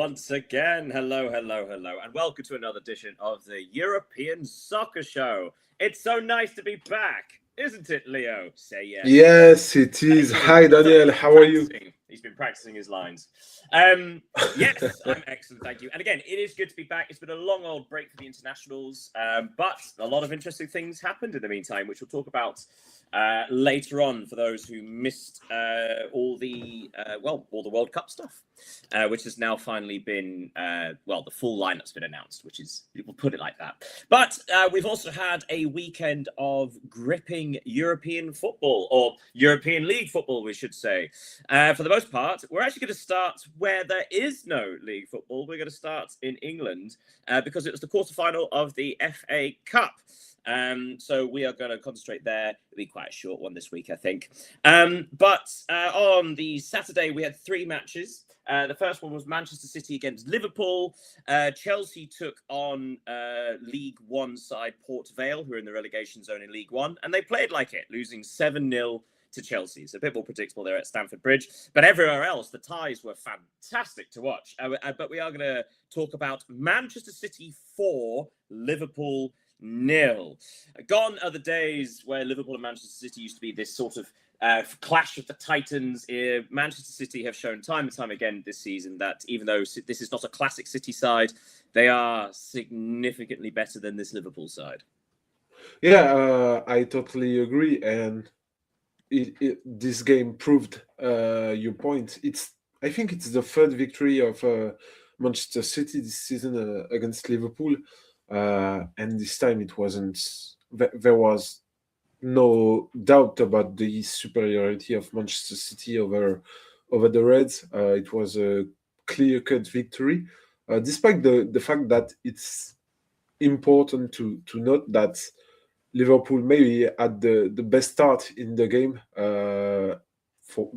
once again. Hello, and welcome to another edition of the European Soccer Show. It's so nice to be back, isn't it, Leo? Say yes. Yes, it is. Hi, Daniel. How are you? He's been practicing his lines. Yes, I'm excellent, thank you. And again, it is good to be back. It's been a long old break for the internationals, but a lot of interesting things happened in the meantime, which we'll talk about later on for those who missed all the World Cup stuff, which has now finally been, the full lineup's been announced, which is, we'll put it like that. But we've also had a weekend of gripping European football, or European League football, we should say. For the most part, we're actually going to start where there is no league football. We're going to start in England because it was the quarterfinal of the FA Cup. So we are going to concentrate there. It'll be quite a short one this week, I think. But on the Saturday, we had three matches. The first one was Manchester City against Liverpool. Chelsea took on League One side Port Vale, who are in the relegation zone in League One, and they played like it, losing 7-0 to Chelsea. It's a bit more predictable there at Stamford Bridge. But everywhere else, the ties were fantastic to watch. But we are going to talk about Manchester City 4, Liverpool 0. Gone are the days where Liverpool and Manchester City used to be this sort of clash of the Titans. Manchester City have shown time and time again this season that even though this is not a classic City side, they are significantly better than this Liverpool side. Yeah, I totally agree. And this game proved your point. I think it's the third victory of Manchester City this season against Liverpool. And this time it wasn't. There was no doubt about the superiority of Manchester City over the Reds. It was a clear-cut victory, despite the fact that it's important to note that Liverpool maybe had the best start in the game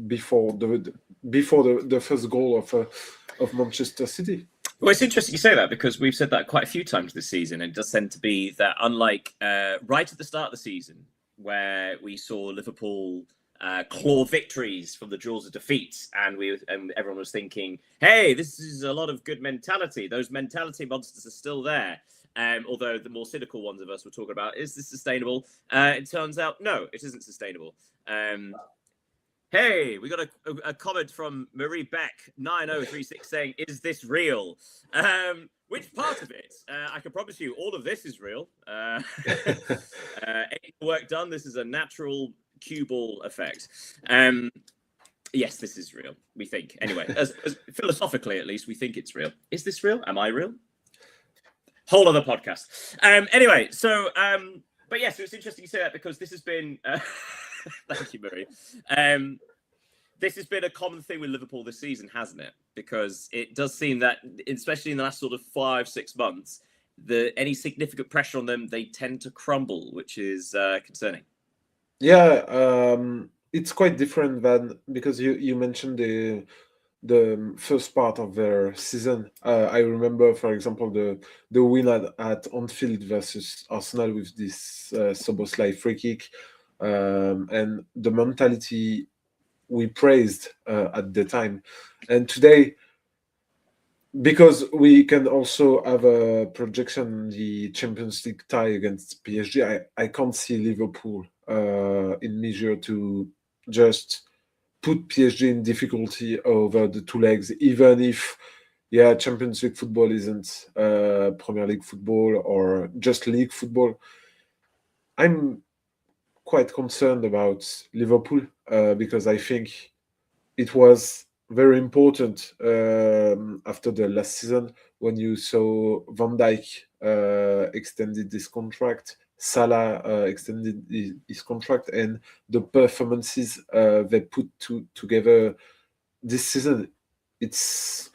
before the first goal of Manchester City. Well, it's interesting you say that because we've said that quite a few times this season. And it does tend to be that unlike right at the start of the season, where we saw Liverpool claw victories from the jaws of defeat, and everyone was thinking, hey, this is a lot of good mentality. Those mentality monsters are still there. Although the more cynical ones of us were talking about, is this sustainable? It turns out, no, it isn't sustainable. Hey, we got a comment from Marie Beck 9036 saying, "Is this real?" Which part of it? I can promise you, all of this is real. Work done. This is a natural cue ball effect. Yes, this is real. We think anyway. As philosophically, at least, we think it's real. Is this real? Am I real? Whole other podcast. Anyway, so but yes, it's interesting you say that because this has been. Thank you, Marie. This has been a common thing with Liverpool this season, hasn't it? Because it does seem that, especially in the last sort of 5-6 months, any significant pressure on them, they tend to crumble, which is concerning. Yeah, it's quite different than because you mentioned the first part of their season. I remember, for example, the win at Anfield versus Arsenal with this Szoboszlai free kick. And the mentality we praised at the time. And today, because we can also have a projection the Champions League tie against PSG, I can't see Liverpool in measure to just put PSG in difficulty over the two legs, even if, Champions League football isn't Premier League football or just league football. I'm quite concerned about Liverpool because I think it was very important after the last season when you saw Van Dijk extended this contract, Salah extended his contract, and the performances they put together this season. It's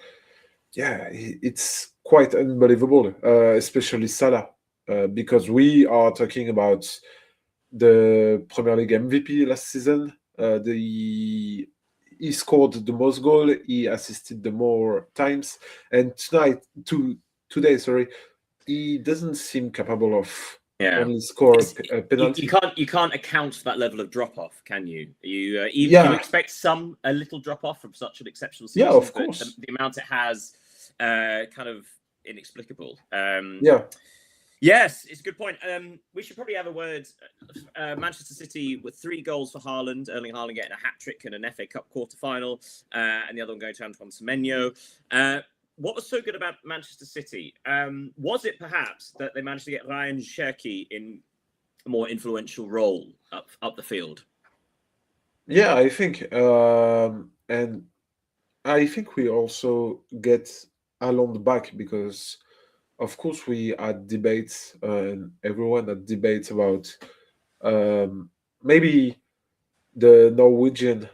quite unbelievable, especially Salah, because we are talking about the Premier League MVP last season. He scored the most goal. He assisted the more times, and today, he doesn't seem capable of only score a penalty. You can't account for that level of drop off, can you? You expect a little drop off from such an exceptional season. Yeah, of course. The amount it has kind of inexplicable. Yeah. Yes, it's a good point. We should probably have a word. Manchester City with 3 goals for Haaland, Erling Haaland getting a hat-trick and an FA Cup quarter-final, and the other one going to Antoine Semenyo. What was so good about Manchester City? Was it perhaps that they managed to get Ryan Cherki in a more influential role up the field? Yeah, I think. And I think we also get Haaland back because, of course, we had debates, and everyone had debates about maybe the Norwegian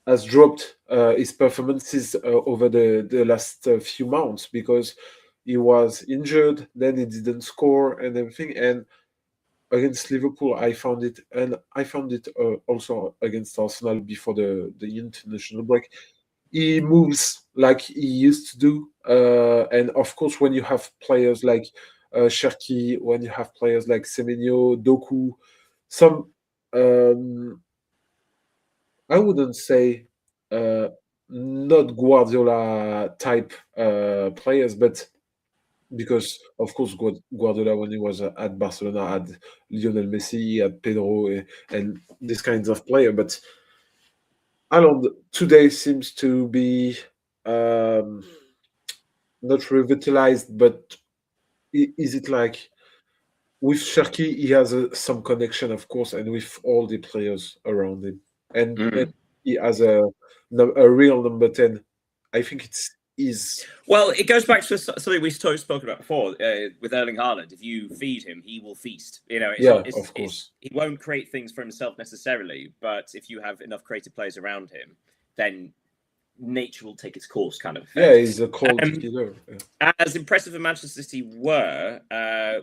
has dropped his performances over the last few months because he was injured, then he didn't score and everything. And against Liverpool, I found it, and I found it also against Arsenal before the international break. He moves like he used to do, and of course, when you have players like Cherki, when you have players like Semenyo, Doku, some I wouldn't say uh, not Guardiola type players, but because of course Guardiola when he was at Barcelona had Lionel Messi, had Pedro, and these kinds of player. But Haaland today seems to be um, not revitalized, but is it like with Cherki, he has some connection, of course, and with all the players around him, and he has a real number 10. I think it's is. Well, it goes back to something we spoke about before with Erling Haaland. If you feed him, he will feast. You know, Of course. He won't create things for himself necessarily, but if you have enough creative players around him, then nature will take its course, kind of effect. Yeah, he's a cold killer. Yeah. As impressive as Manchester City were,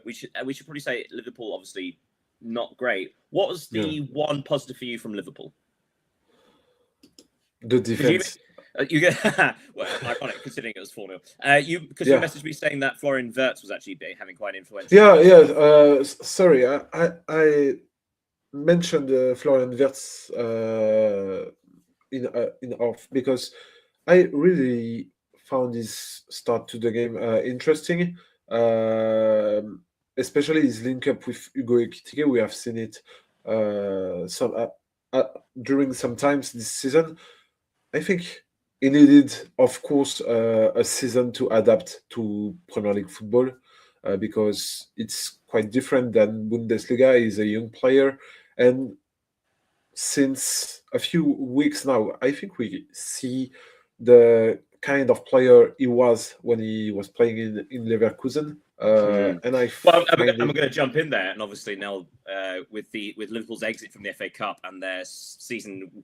we should probably say Liverpool obviously not great. What was the one positive for you from Liverpool? The defense. You get well, ironic considering it was 4-0. You messaged me saying that Florian Wirtz was actually having quite an influence. Yeah. Sorry, I mentioned Florian Wirtz in off because I really found his start to the game interesting, especially his link up with Hugo Ekitike. We have seen it during some times this season. I think he needed, of course, a season to adapt to Premier League football because it's quite different than Bundesliga. He's a young player, and since a few weeks now, I think we see the kind of player he was when he was playing in Leverkusen. And I'm going to jump in there, and obviously now with Liverpool's exit from the FA Cup and their season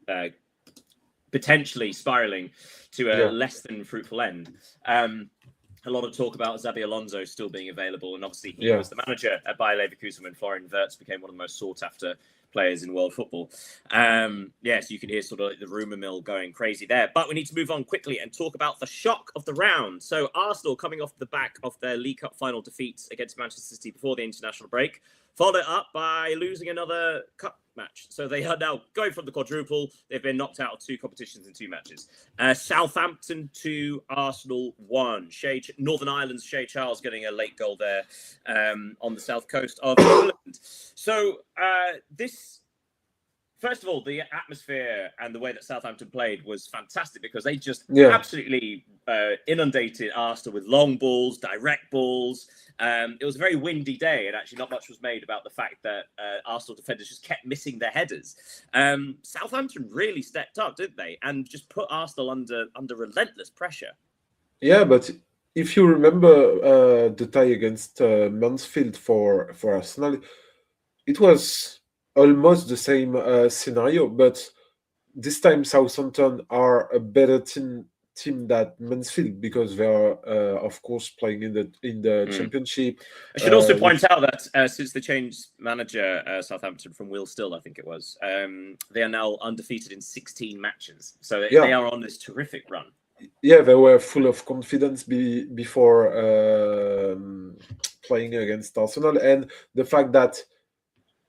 potentially spiraling to a less than fruitful end. A lot of talk about Xabi Alonso still being available, and obviously he was the manager at Bayer Leverkusen when Florian Wirtz became one of the most sought after players in world football. So you can hear sort of the rumour mill going crazy there. But we need to move on quickly and talk about the shock of the round. So Arsenal coming off the back of their League Cup final defeats against Manchester City before the international break, followed up by losing another cup match. So they are now going from the quadruple. They've been knocked out of 2 competitions in 2 matches. Southampton 2, Arsenal 1. Northern Ireland's Shea Charles getting a late goal there on the south coast of England. So first of all, the atmosphere and the way that Southampton played was fantastic because they just absolutely inundated Arsenal with long balls, direct balls. It was a very windy day, and actually not much was made about the fact that Arsenal defenders just kept missing their headers. Southampton really stepped up, didn't they? And just put Arsenal under relentless pressure. Yeah, but if you remember the tie against Mansfield for Arsenal, it was almost the same scenario, but this time Southampton are a better team than Mansfield because they are, of course, playing in the Championship. I should also point out that since they changed manager, Southampton from Will Still, I think it was, they are now undefeated in 16 matches. So they are on this terrific run. Yeah, they were full of confidence before playing against Arsenal, and the fact that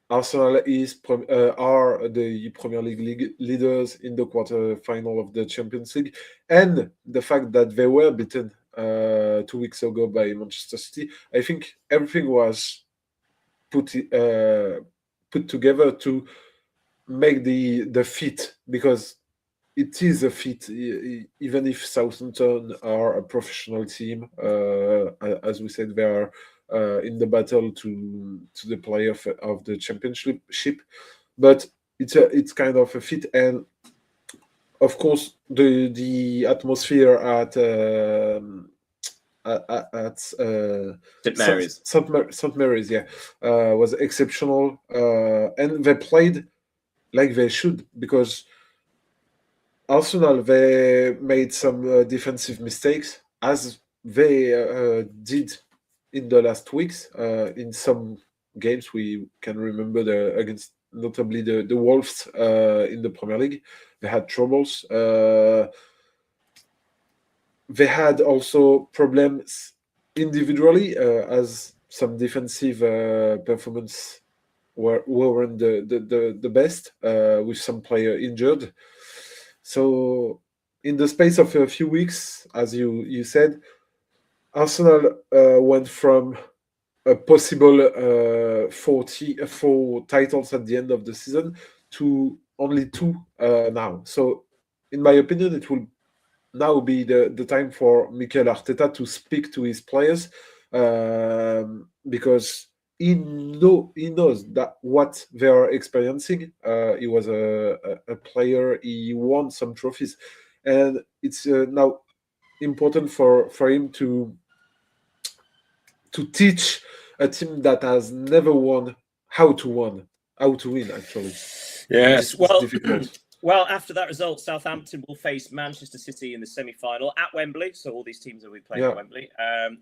Arsenal are the Premier League leaders in the quarter-final of the Champions League, and the fact that they were beaten 2 weeks ago by Manchester City, I think everything was put together to make the fit, because it is a fit, even if Southampton are a professional team. As we said, they are in the battle to the playoff of the championship, but it's kind of a fit. And of course, the atmosphere at St Mary's. St Mary's, yeah, was exceptional, and they played like they should, because Arsenal, they made some defensive mistakes, as they did in the last weeks. In some games, we can remember against notably the Wolves in the Premier League. They had troubles. They had also problems individually, as some defensive performance weren't the best, with some player injured. So, in the space of a few weeks, as you said, Arsenal went from a possible 4 titles at the end of the season to only 2 now. So, in my opinion, it will now be the time for Mikel Arteta to speak to his players, because he knows that what they are experiencing. He was a player. He won some trophies, and it's now important for him to teach a team that has never won how to win. Actually, Yes. it's difficult. Well, after that result, Southampton will face Manchester City in the semi-final at Wembley. So all these teams will be playing at Wembley.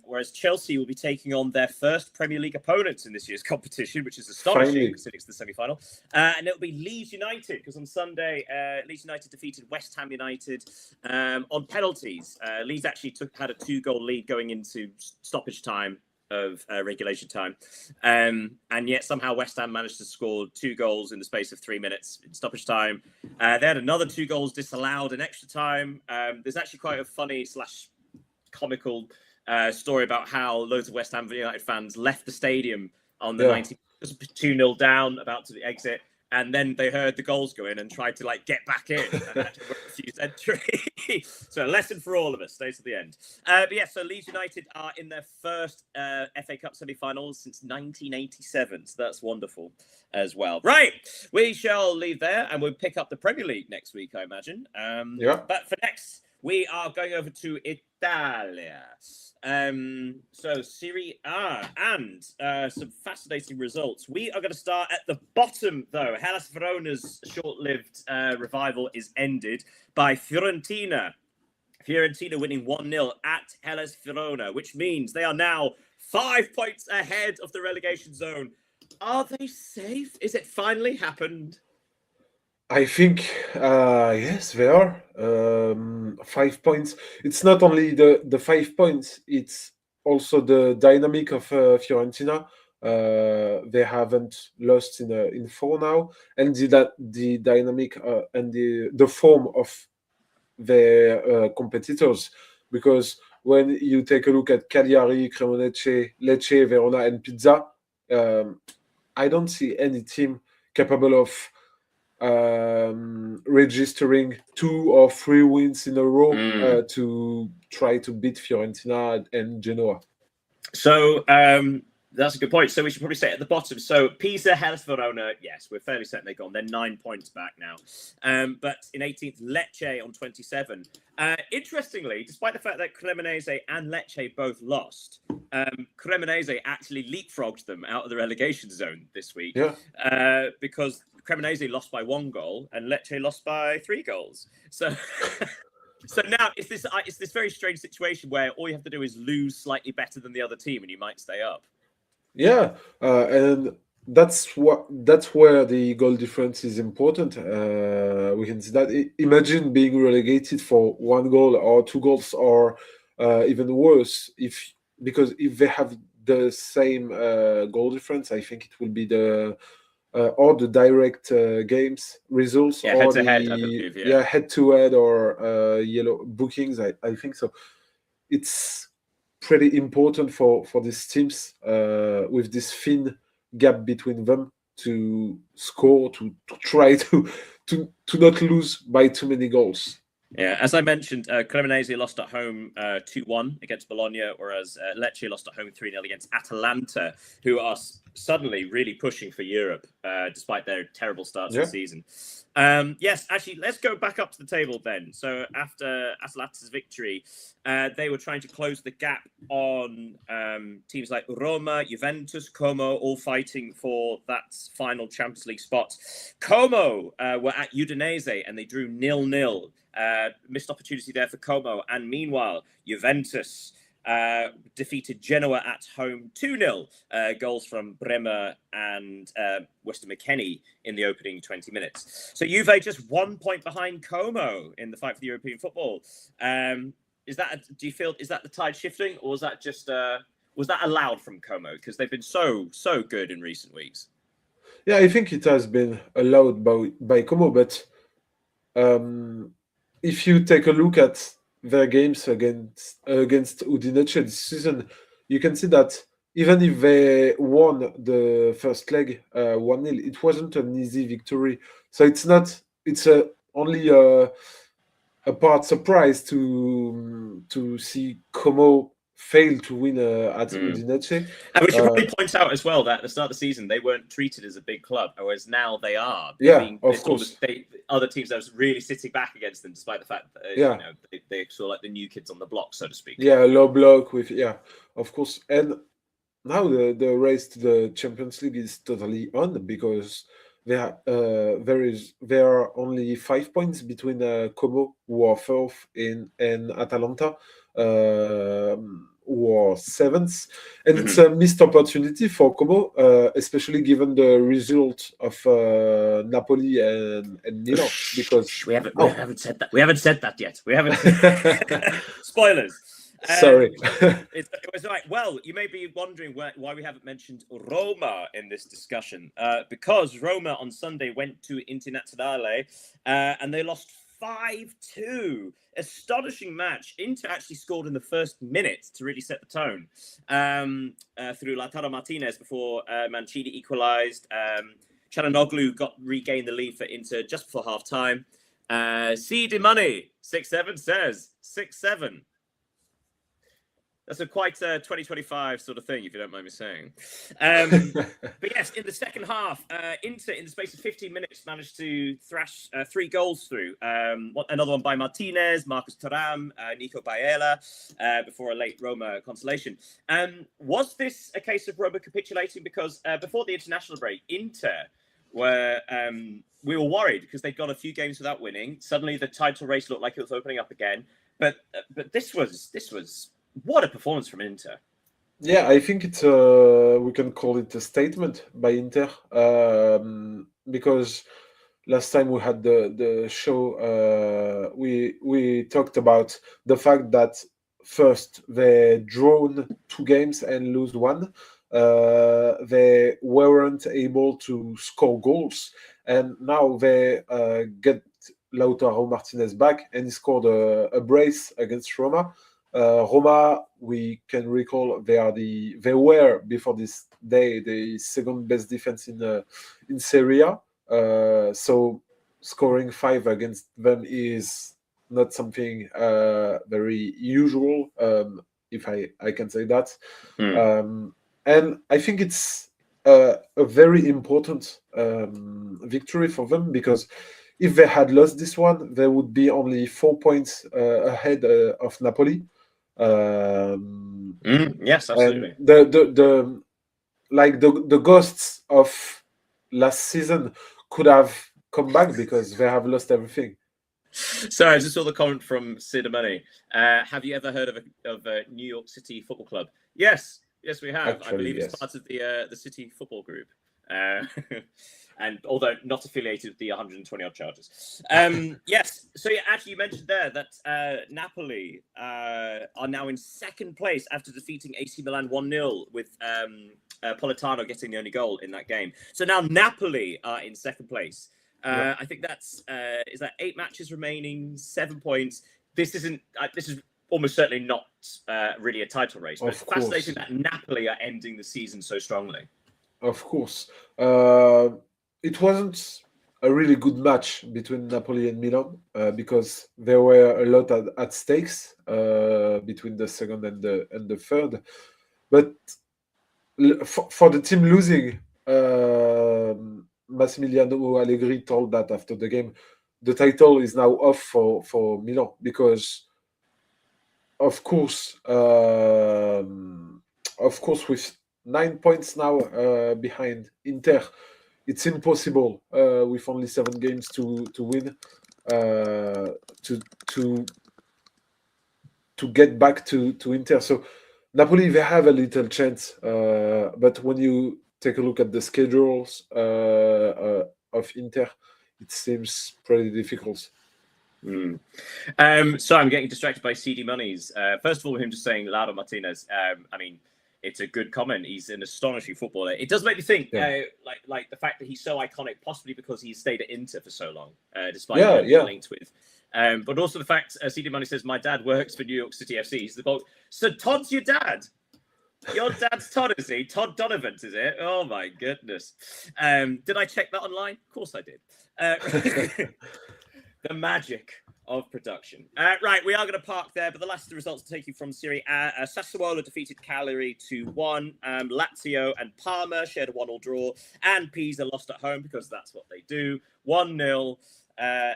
Whereas Chelsea will be taking on their first Premier League opponents in this year's competition, which is astonishing, considering it's the semi-final. And it'll be Leeds United, because on Sunday, Leeds United defeated West Ham United on penalties. Leeds actually had a 2-goal lead going into stoppage time of regulation time, and yet somehow West Ham managed to score 2 goals in the space of 3 minutes in stoppage time. They had another 2 goals disallowed in extra time. There's actually quite a funny / comical story about how loads of West Ham United fans left the stadium on the 90th, 2-0 down, about to exit, and then they heard the goals go in and tried to get back in and had to refuse entry. So a lesson for all of us. Stay to the end. But yeah, so Leeds United are in their first FA Cup semi-finals since 1987. So that's wonderful as well. Right, we shall leave there and we'll pick up the Premier League next week, I imagine. But for next, we are going over to Italia. So Serie A and some fascinating results. We are going to start at the bottom, though. Hellas Verona's short-lived revival is ended by Fiorentina. Fiorentina winning 1-0 at Hellas Verona, which means they are now 5 points ahead of the relegation zone. Are they safe? Is it finally happened? I think yes, they are 5 points. It's not only the 5 points; it's also the dynamic of Fiorentina. They haven't lost in 4 now, and the dynamic and the form of their competitors. Because when you take a look at Cagliari, Cremonese, Lecce, Verona, and Pisa, I don't see any team capable of registering 2 or 3 wins in a row to try to beat Fiorentina and Genoa. So that's a good point. So we should probably say at the bottom. So Pisa, Hellas Verona, yes, we're fairly certain they've gone. They're 9 points back now. But in 18th, Lecce on 27. Interestingly, despite the fact that Cremonese and Lecce both lost, Cremonese actually leapfrogged them out of the relegation zone this week. Because Cremonese lost by 1 goal and Lecce lost by 3 goals. So so now it's this very strange situation where all you have to do is lose slightly better than the other team and you might stay up. Yeah, and that's where the goal difference is important. We can see that. Imagine being relegated for 1 goal or 2 goals, or even worse, because if they have the same goal difference, I think it will be the or the direct games results, Yeah, or head-to-head, I believe, yeah. head-to-head or yellow bookings. I think so. It's pretty important for these teams with this thin gap between them to score, to try to not lose by too many goals. Yeah, as I mentioned, Cremonese lost at home 2-1 against Bologna, whereas Lecce lost at home 3-0 against Atalanta, who are suddenly really pushing for Europe, despite their terrible start to the season. Yes, actually, let's go back up to the table then. So after Atalanta's victory, they were trying to close the gap on teams like Roma, Juventus, Como, all fighting for that final Champions League spot. Como were at Udinese and they drew 0-0. Missed opportunity there for Como. And meanwhile, Juventus defeated Genoa at home 2-0. Goals from Bremer and Weston McKennie in the opening 20 minutes. So Juve just 1 point behind Como in the fight for the European football. Is that the tide shifting, or was that just was that allowed from Como, because they've been so good in recent weeks? Yeah, I think it has been allowed by Como, but if you take a look at their games against Udinese this season, you can see that even if they won the first leg 1-0, it wasn't an easy victory. So it's only a part surprise to see Como fail to win at Udinese. And we should probably point out as well that at the start of the season, they weren't treated as a big club, whereas now they are. Of course. Other teams are really sitting back against them, despite the fact that they sort of like the new kids on the block, so to speak. Yeah, low block with of course. And now the race to the Champions League is totally on, because there are only 5 points between Como, who are fourth, and Atalanta, who are seventh, and it's a missed opportunity for Como, especially given the result of Napoli and Milan. Because we haven't said that. We haven't said that yet. We haven't. Spoilers. Sorry. It was right. Well, you may be wondering why we haven't mentioned Roma in this discussion. Because Roma on Sunday went to Internazionale and they lost 5-2. Astonishing match. Inter actually scored in the first minute to really set the tone through Lautaro Martinez before Mancini equalised. Çalhanoğlu regained the lead for Inter just before half-time. CD Money 6-7 says 6-7. That's a quite 2025 sort of thing, if you don't mind me saying. But yes, in the second half, Inter, in the space of 15 minutes, managed to thrash 3 goals through. Another one by Martinez, Marcus Thuram, Nico Baela, before a late Roma consolation. Was this a case of Roma capitulating? Because before the international break, Inter were... we were worried because they'd got a few games without winning. Suddenly, the title race looked like it was opening up again. But this was what a performance from Inter. Yeah, I think it's we can call it a statement by Inter, because last time we had the show, we talked about the fact that first they drawn 2 games and lose 1. They weren't able to score goals, and now they get Lautaro Martinez back, and he scored a brace against Roma. Roma, we can recall, they were before this day the second best defense in Serie A. So scoring 5 against them is not something very usual, if I can say that. And I think it's a very important victory for them, because if they had lost this one, they would be only 4 points ahead of Napoli. Yes, absolutely. And the ghosts of last season could have come back because they have lost everything. So I just saw the comment from Sid Money. Have you ever heard of a New York City Football Club? Yes, we have. Actually, I believe it's part of the City Football Group. And although not affiliated with the 120 odd Chargers. Yes. So actually you mentioned there that Napoli are now in second place after defeating AC Milan 1-0 with Politano getting the only goal in that game. So now Napoli are in second place. I think that's is that 8 matches remaining, 7 points. This isn't. This is almost certainly not really a title race, but it's fascinating that Napoli are ending the season so strongly. Of course, it wasn't a really good match between Napoli and Milan because there were a lot at stakes between the second and the third. But for the team losing, Massimiliano Allegri told that after the game, the title is now off for Milan because, of course, with 9 points now behind Inter, it's impossible with only 7 games to win to get back to Inter. So Napoli, they have a little chance, but when you take a look at the schedules of Inter, it seems pretty difficult. So I'm getting distracted by CD Monies. First of all, him just saying Lautaro Martinez. I mean, it's a good comment. He's an astonishing footballer. It does make me think, like the fact that he's so iconic, possibly because he stayed at Inter for so long, despite being linked with. But also the fact CD Money says, my dad works for New York City FC. He's the goal. So Todd's your dad. Your dad's Todd, is he? Todd Donovan, is it? Oh my goodness. Did I check that online? Of course I did. The magic of production. Right, we are going to park there, but the last of the results to take you from Serie A. Sassuolo defeated Cagliari 2-1. Lazio and Parma shared a 1-1 draw, and Pisa lost at home because that's what they do. 1-0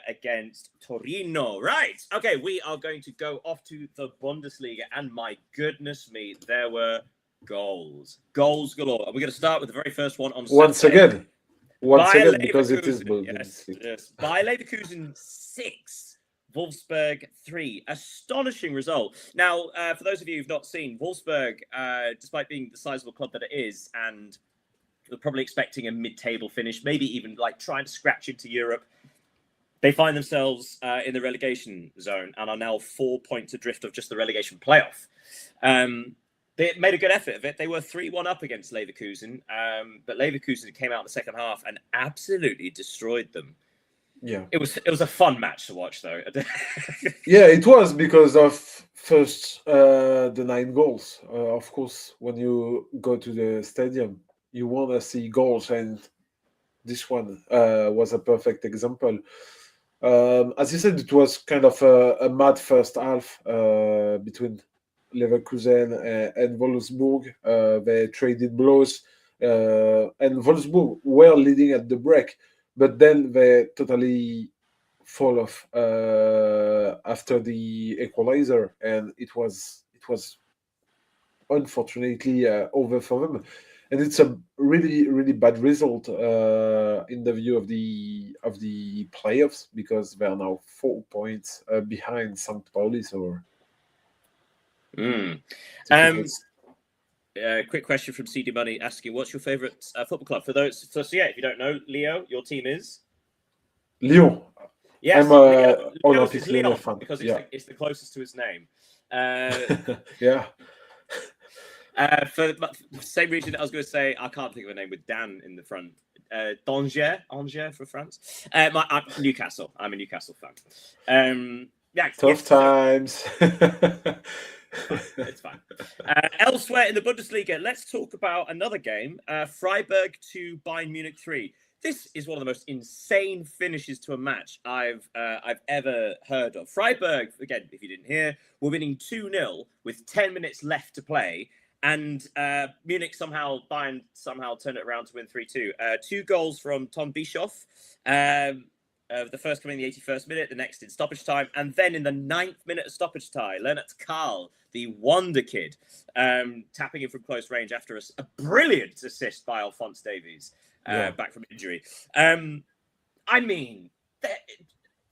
against Torino. Right, okay, we are going to go off to the Bundesliga, and my goodness me, there were goals galore. And we're going to start with the very first one on Once Saturday. again, because it is Bundesliga. Yes. Bayer Leverkusen 6, Wolfsburg 3. Astonishing result. Now, for those of you who've not seen, Wolfsburg, despite being the sizable club that it is, and they're probably expecting a mid-table finish, maybe even like trying to scratch into Europe, they find themselves in the relegation zone and are now 4 points adrift of just the relegation playoff. They made a good effort of it. They were 3-1 up against Leverkusen, but Leverkusen came out in the second half and absolutely destroyed them. Yeah, it was a fun match to watch, though. Yeah, it was because of first the 9 goals. Of course, when you go to the stadium, you want to see goals, and this one was a perfect example. As you said, it was kind of a mad first half between Leverkusen and Wolfsburg. They traded blows, and Wolfsburg were leading at the break, but then they totally fall off after the equalizer, and it was unfortunately over for them. And it's a really, really bad result in the view of the playoffs, because they are now 4 points behind St. Pauli. So, quick question from CD Money asking, "What's your favourite football club?" For those, so yeah, if you don't know, Leo, your team is Lyon. Yes, I'm a Olympique Lyonnais fan because it's the closest to his name. Yeah. For the same reason, I was going to say, I can't think of a name with Dan in the front. Angers for France. I'm Newcastle. I'm a Newcastle fan. Tough times. It's fine. Elsewhere in the Bundesliga, let's talk about another game. Freiburg 2, Bayern Munich 3. This is one of the most insane finishes to a match I've ever heard of. Freiburg, again, if you didn't hear, were winning 2-0 with 10 minutes left to play. And Bayern somehow turned it around to win 3-2. 2 goals from Tom Bischoff. The first coming in the 81st minute, the next in stoppage time. And then in the 9th minute of stoppage time, Lennart Karl, the wonder kid, tapping in from close range after a brilliant assist by Alphonse Davies, back from injury. I mean,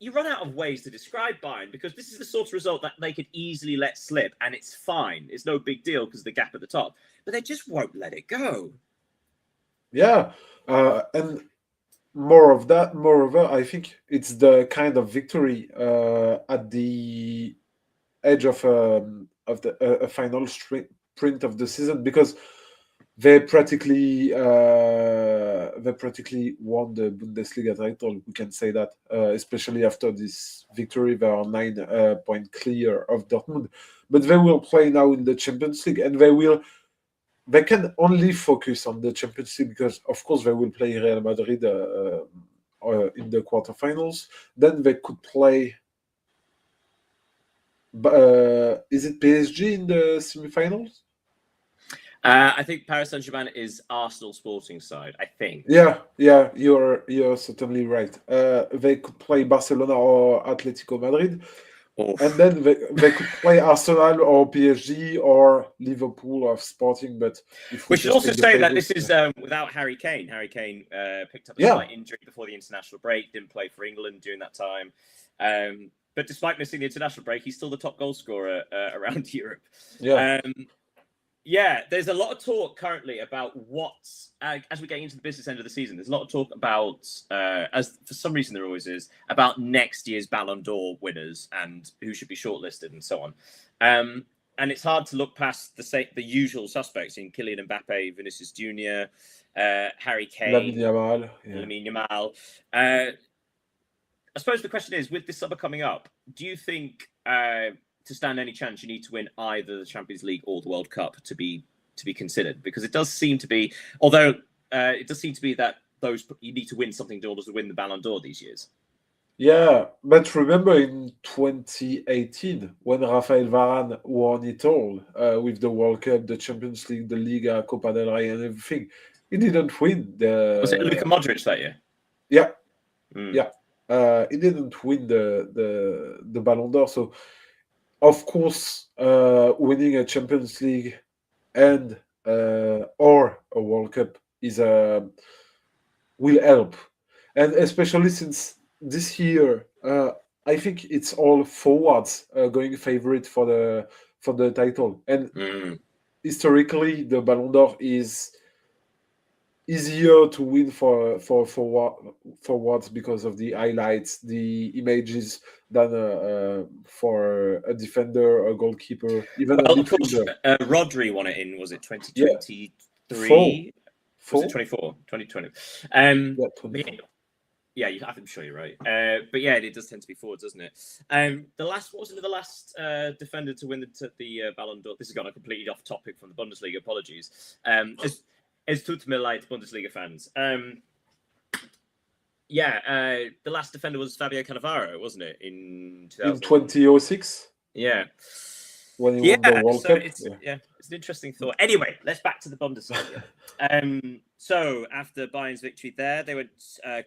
you run out of ways to describe Bayern, because this is the sort of result that they could easily let slip, and it's fine. It's no big deal because of the gap at the top. But they just won't let it go. Yeah. And moreover, I think it's the kind of victory at the edge of the final sprint of the season, because they practically won the Bundesliga title. We can say that, especially after this victory, they are 9 point clear of Dortmund. But they will play now in the Champions League, and they can only focus on the Champions League because, of course, they will play Real Madrid in the quarterfinals. Then they could play. Is it PSG in the semifinals? I think Paris Saint-Germain is Arsenal Sporting side, I think. Yeah, you're certainly right. They could play Barcelona or Atletico Madrid, Oof. and then they could play Arsenal or PSG or Liverpool or Sporting. But if we should also say that this favorites, is without Harry Kane. Harry Kane picked up a slight injury before the international break, didn't play for England during that time. But despite missing the international break, he's still the top goal scorer around Europe. yeah. Yeah, there's a lot of talk currently about what, as we're getting into the business end of the season, there's a lot of talk about, as for some reason there always is, about next year's Ballon d'Or winners and who should be shortlisted and so on. And it's hard to look past the usual suspects in Kylian Mbappe, Vinicius Junior, Harry Kane, Lamine Yamal. I suppose the question is, with this summer coming up, do you think to stand any chance you need to win either the Champions League or the World Cup to be considered? Because it does seem to be, although it does seem to be that you need to win something in order to win the Ballon d'Or these years. Yeah, but remember in 2018 when Rafael Varane won it all with the World Cup, the Champions League, the Liga, Copa del Rey, and everything, he didn't win Was it Luka Modric that year? Yeah, yeah. He didn't win the Ballon d'Or, so. Of course, winning a Champions League and or a World Cup will help, and especially since this year, I think it's all forwards going favorite for the title, and historically the Ballon d'Or is easier to win for forwards because of the highlights, the images than for a defender, a goalkeeper, even a midfielder. Rodri won it in, was it 2023? Was it 24? 2020. Yeah, I'm sure you're right. But yeah, it does tend to be forwards, doesn't it? What was the last defender to win the Ballon d'Or? This has gone a completely off topic from the Bundesliga. Apologies. Es tut mir leid, Bundesliga fans. The last defender was Fabio Cannavaro, wasn't it? In 2006? Yeah. When he won the World Cup. It's an interesting thought. Anyway, let's back to the Bundesliga. So after Bayern's victory there, they went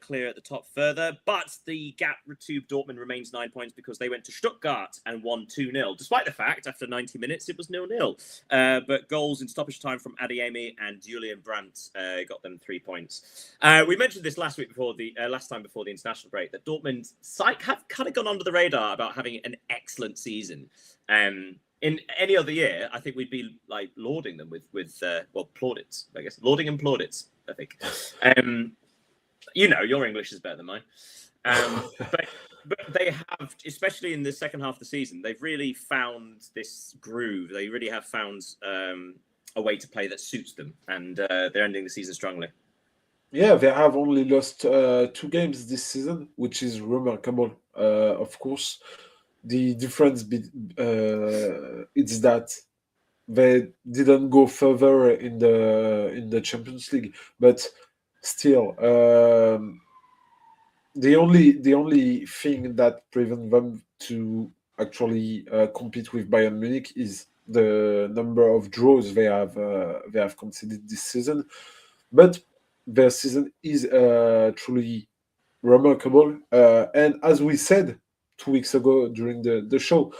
clear at the top further, but the gap to Dortmund remains 9 points because they went to Stuttgart and won 2-0, despite the fact after 90 minutes it was 0-0. But goals in stoppage time from Adeyemi and Julian Brandt got them 3 points. We mentioned this last time before the international break, that Dortmund have kind of gone under the radar about having an excellent season. In any other year, I think we'd be like lauding them with plaudits, I guess. Lauding and plaudits, I think. Your English is better than mine. But they have, especially in the second half of the season, they've really found this groove. They really have found a way to play that suits them, and they're ending the season strongly. Yeah, they have only lost 2 games this season, which is remarkable, of course. The difference is that they didn't go further in the Champions League, but still, the only thing that prevents them to actually compete with Bayern Munich is the number of draws they have conceded this season. But their season is truly remarkable, and as we said 2 weeks ago during the show.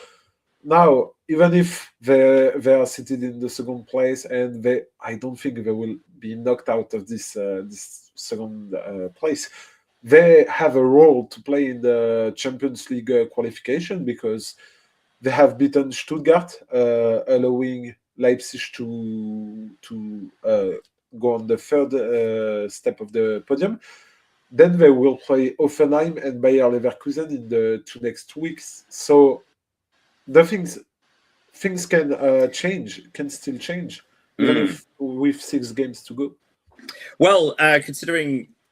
Now, even if they are seated in the second place, and I don't think they will be knocked out of this second place, they have a role to play in the Champions League qualification because they have beaten Stuttgart, allowing Leipzig to go on the third step of the podium. Then they will play Hoffenheim and Bayer Leverkusen in the 2 next weeks. So the things can still change. even if with 6 games to go. Well,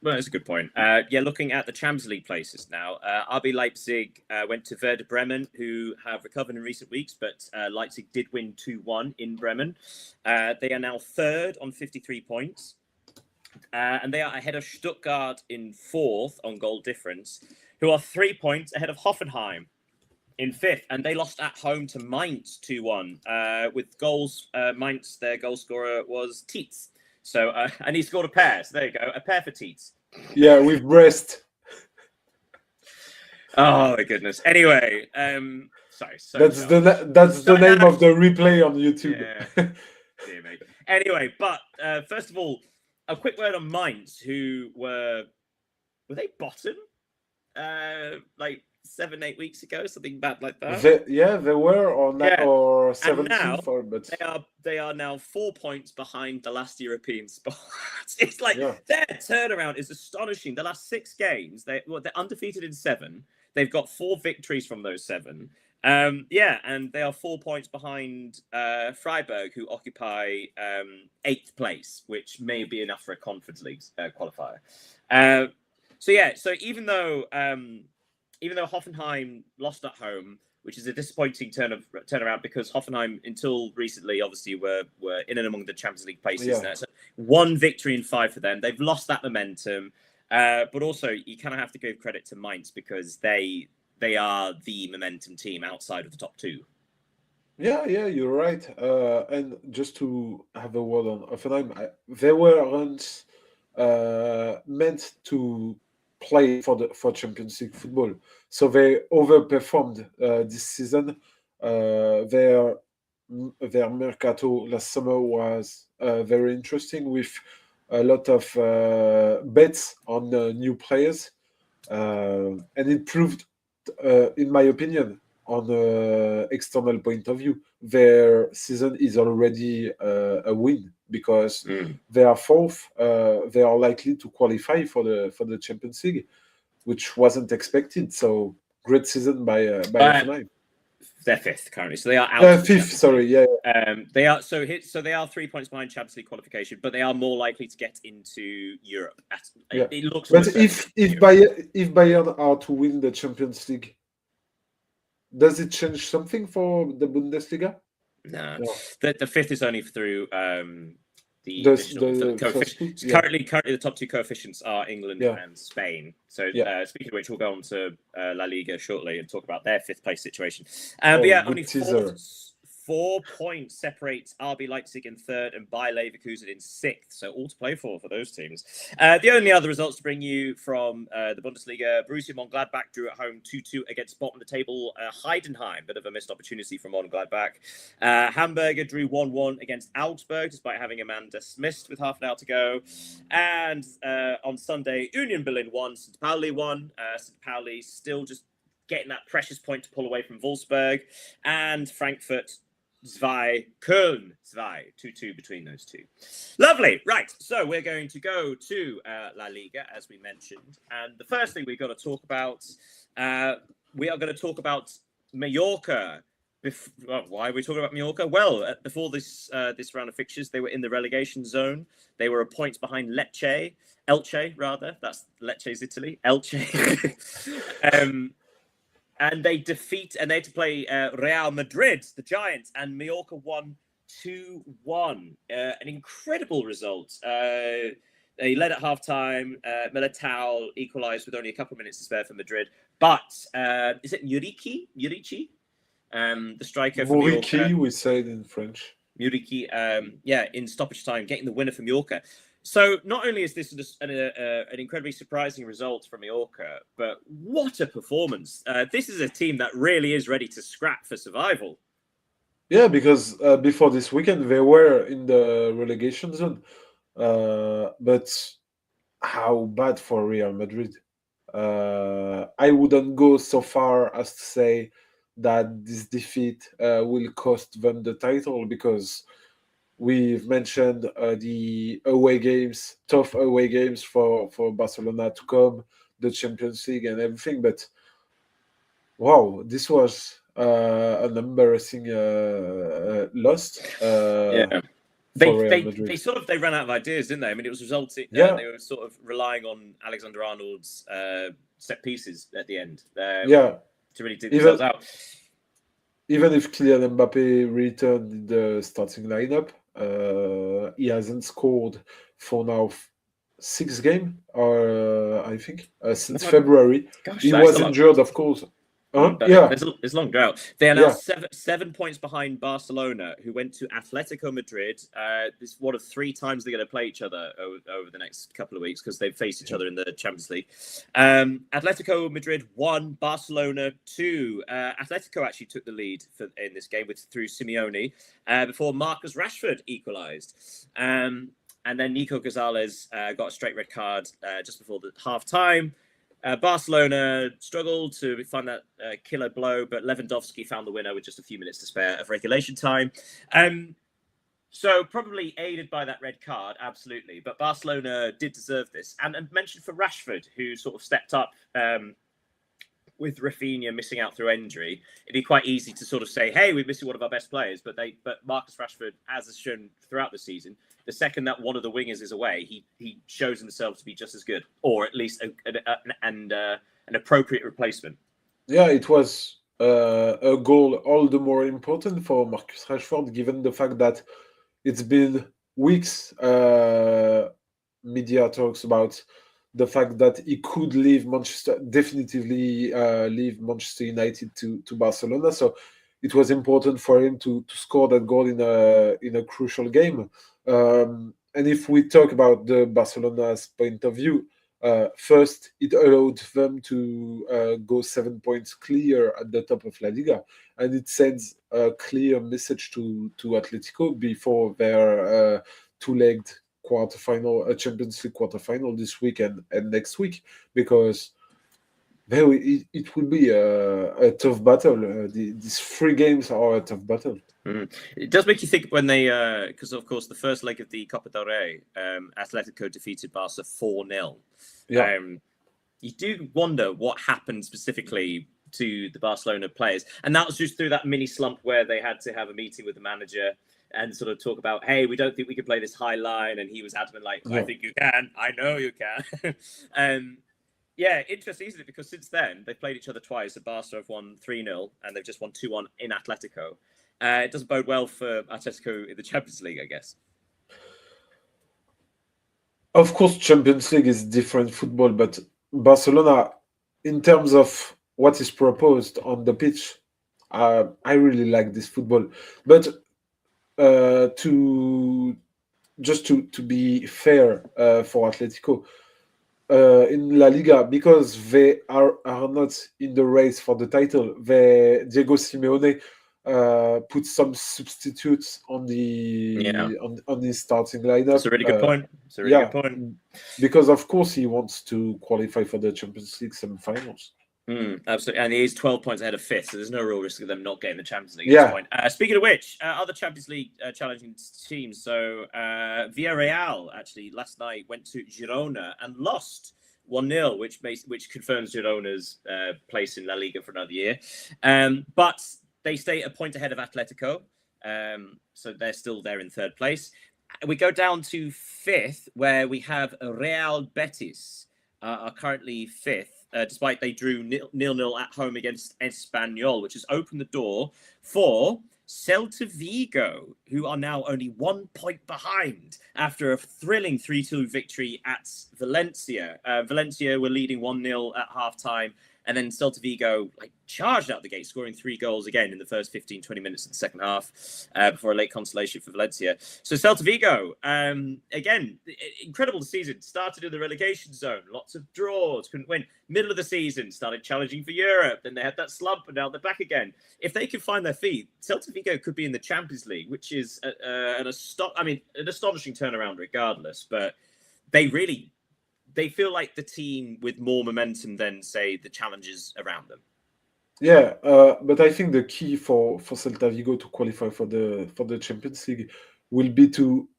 well, that's a good point. Looking at the Champions League places now, RB Leipzig went to Werder Bremen, who have recovered in recent weeks, but Leipzig did win 2-1 in Bremen. They are now third on 53 points, and they are ahead of Stuttgart in fourth on goal difference, who are 3 points ahead of Hoffenheim in fifth, and they lost at home to Mainz 2-1 with goals. Mainz, their goal scorer was Tietz. So, and he scored a pair. So there you go, a pair for Tietz. Yeah, with Brest. Oh my goodness. Anyway, sorry. That's the name of the replay on YouTube. Yeah. Dear me. Anyway, but first of all, a quick word on Mainz, who were they bottom? Like 7-8 weeks ago, something bad like that. They were on that or 17th, but they are now 4 points behind the last European spot. It's like their turnaround is astonishing. The last 6 games, they're undefeated in 7. They've got 4 victories from those 7. And they are 4 points behind Freiburg, who occupy 8th place, which may be enough for a Conference League qualifier. So even though Hoffenheim lost at home, which is a disappointing turnaround because Hoffenheim, until recently, obviously were in and among the Champions League places there. So 1 victory in 5 for them. They've lost that momentum, but also you kind of have to give credit to Mainz because they are the momentum team outside of the top 2. Yeah, you're right. And just to have a word on Hoffenheim, they weren't meant to play for Champions League football, so they overperformed this season. Their mercato last summer was very interesting with a lot of bets on new players, and it proved, in my opinion, on an external point of view, their season is already a win because they are 4th. They are likely to qualify for the Champions League, which wasn't expected. So great season by Hoffenheim. They're 5th currently, so they are out. 5th, sorry, yeah. They are so they are 3 points behind Champions League qualification, but they are more likely to get into Europe. It looks. But if Bayern are to win the Champions League, does it change something for the Bundesliga? No. The 5th is only through the coefficients. Currently, the top 2 coefficients are England and Spain. So, speaking of which, we'll go on to La Liga shortly and talk about their 5th place situation. Only 4 points separates RB Leipzig in 3rd and Bayer Leverkusen in 6th. So all to play for those teams. The only other results to bring you from the Bundesliga: Borussia Mönchengladbach drew at home 2-2 against bottom of the table Heidenheim. Bit of a missed opportunity from Mönchengladbach. Hamburger drew 1-1 against Augsburg, despite having a man dismissed with half an hour to go. And on Sunday, Union Berlin won, St. Pauli won. St. Pauli still just getting that precious point to pull away from Wolfsburg. And Frankfurt 2, Köln 2-2 between those 2. Lovely. Right. So we're going to go to La Liga, as we mentioned. And the first thing we've got to talk about, we are going to talk about Mallorca. Why are we talking about Mallorca? Well, before this round of fixtures, they were in the relegation zone. They were a point behind Elche, rather. That's Lecce's Italy. Elche. And they had to play Real Madrid, the Giants, and Mallorca won 2-1. An incredible result. They led at halftime. Militao equalised with only a couple of minutes to spare for Madrid. But is it Muriqi? The striker for Mallorca. Muriqi, we say it in French. Muriqi, in stoppage time, getting the winner for Mallorca. So not only is this an incredibly surprising result from Mallorca, but what a performance. This is a team that really is ready to scrap for survival. Yeah, because before this weekend, they were in the relegation zone. But how bad for Real Madrid. I wouldn't go so far as to say that this defeat will cost them the title, because we've mentioned the away games, tough away games for Barcelona to come, the Champions League and everything. But wow, this was an embarrassing loss. for Real Madrid. They ran out of ideas, didn't they? I mean, it was resulting. Yeah. They were sort of relying on Alexander Arnold's set pieces at the end. Yeah. To really dig themselves out. Even if Kylian Mbappe returned in the starting lineup, he hasn't scored for now 6 games, I think, since February. Gosh, he was injured, of course. There's a long drought. They are now 7 points behind Barcelona, who went to Atletico Madrid. This is one of 3 times they're going to play each other over the next couple of weeks because they've faced each other in the Champions League. Atletico Madrid 1, Barcelona 2. Atletico actually took the lead in this game through Simeone before Marcus Rashford equalised. And then Nico Gonzalez got a straight red card just before the half-time. Barcelona struggled to find that killer blow, but Lewandowski found the winner with just a few minutes to spare of regulation time. So probably aided by that red card, absolutely. But Barcelona did deserve this. And mentioned for Rashford, who sort of stepped up with Rafinha missing out through injury. It'd be quite easy to sort of say, hey, we're missing one of our best players. But Marcus Rashford, as has shown throughout the season, the second that one of the wingers is away, he shows himself to be just as good, or at least an appropriate replacement. Yeah, it was a goal all the more important for Marcus Rashford, given the fact that it's been weeks. Media talks about the fact that he could definitively leave Manchester United to Barcelona. So it was important for him to score that goal in a crucial game. And if we talk about the Barcelona's point of view, first, it allowed them to go 7 points clear at the top of La Liga, and it sends a clear message to Atletico before their 2-legged quarterfinal, Champions League quarterfinal this week and next week, because it will be a tough battle. These 3 games are a tough battle. It does make you think when they, because of course the first leg of the Copa del Rey, Atletico defeated Barca 4-0. Yeah. You do wonder what happened specifically to the Barcelona players, and that was just through that mini slump where they had to have a meeting with the manager and sort of talk about, hey, we don't think we can play this high line, and he was adamant like, I think you can, I know you can. Yeah, interesting, isn't it? Because since then they've played each other twice. The Barca have won 3-0, and they've just won 2-1 in Atletico. It doesn't bode well for Atletico in the Champions League, I guess. Of course, Champions League is different football, but Barcelona, in terms of what is proposed on the pitch, I really like this football. But to be fair for Atletico, in La Liga, because they are not in the race for the title, Diego Simeone put some substitutes on on his starting lineup. That's a really good point. It's a really good point. Because of course he wants to qualify for the Champions League semi-finals. Absolutely, and he is 12 points ahead of 5th, so there's no real risk of them not getting the Champions League at this point. Speaking of which, other Champions League challenging teams. So Villarreal actually last night went to Girona and lost 1-0, which confirms Girona's place in La Liga for another year. But they stay a point ahead of Atletico, so they're still there in 3rd place. We go down to 5th, where we have Real Betis, are currently 5th, despite they drew 0-0 at home against Espanyol, which has opened the door for Celta Vigo, who are now only 1 point behind after a thrilling 3-2 victory at Valencia. Valencia were leading 1-0 at half-time, and then Celta Vigo charged out the gate, scoring 3 goals again in the first 15-20 minutes of the second half before a late consolation for Valencia. So Celta Vigo, again, incredible season. Started in the relegation zone, lots of draws, couldn't win. Middle of the season, started challenging for Europe. Then they had that slump, and now they're back again. If they can find their feet, Celta Vigo could be in the Champions League, which is an astonishing turnaround regardless. But they feel like the team with more momentum than, say, the challengers around them. Yeah, but I think the key for Celta Vigo to qualify for the Champions League will be to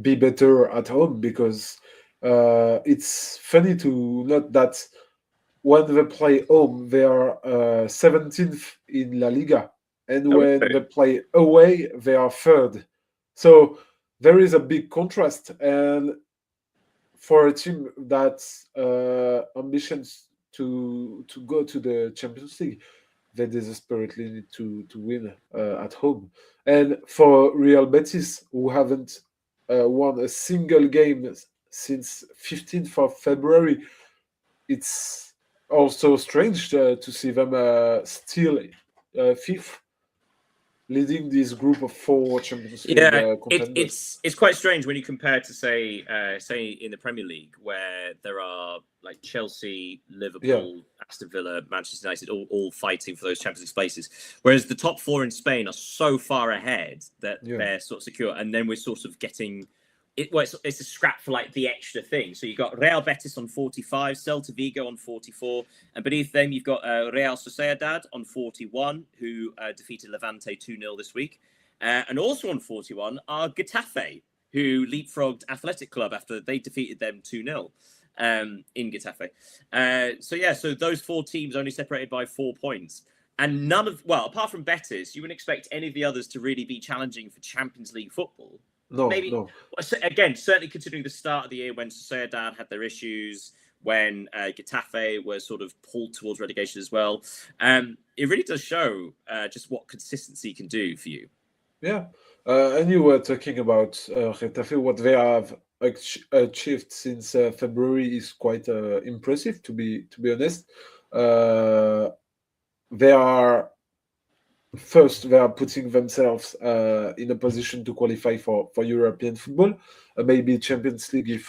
be better at home, because it's funny to note that when they play home, they are 17th in La Liga, and when they play away, they are 3rd. So there is a big contrast, and for a team that's ambitions to go to the Champions League, they desperately need to win at home. And for Real Betis, who haven't won a single game since 15th of February, it's also strange to see them still fifth, leading this group of four Champions League contenders. It's quite strange when you compare to say in the Premier League, where there are like Chelsea, Liverpool, Aston Villa, Manchester United all fighting for those Champions League places, whereas the top four in Spain are so far ahead that they're sort of secure, and then we're sort of getting it. Well, it's a scrap for like the extra thing. So you've got Real Betis on 45, Celta Vigo on 44, and beneath them you've got Real Sociedad on 41, who defeated Levante 2-0 this week. And also on 41 are Getafe, who leapfrogged Athletic Club after they defeated them 2-0 in Getafe. So those four teams only separated by 4 points. And apart from Betis, you wouldn't expect any of the others to really be challenging for Champions League football. No. Again, certainly considering the start of the year when Sociedad had their issues, when Getafe were sort of pulled towards relegation as well. It really does show just what consistency can do for you. Yeah, and you were talking about Getafe. What they have achieved since February is quite impressive. To be honest, they are putting themselves in a position to qualify for European football, maybe Champions League if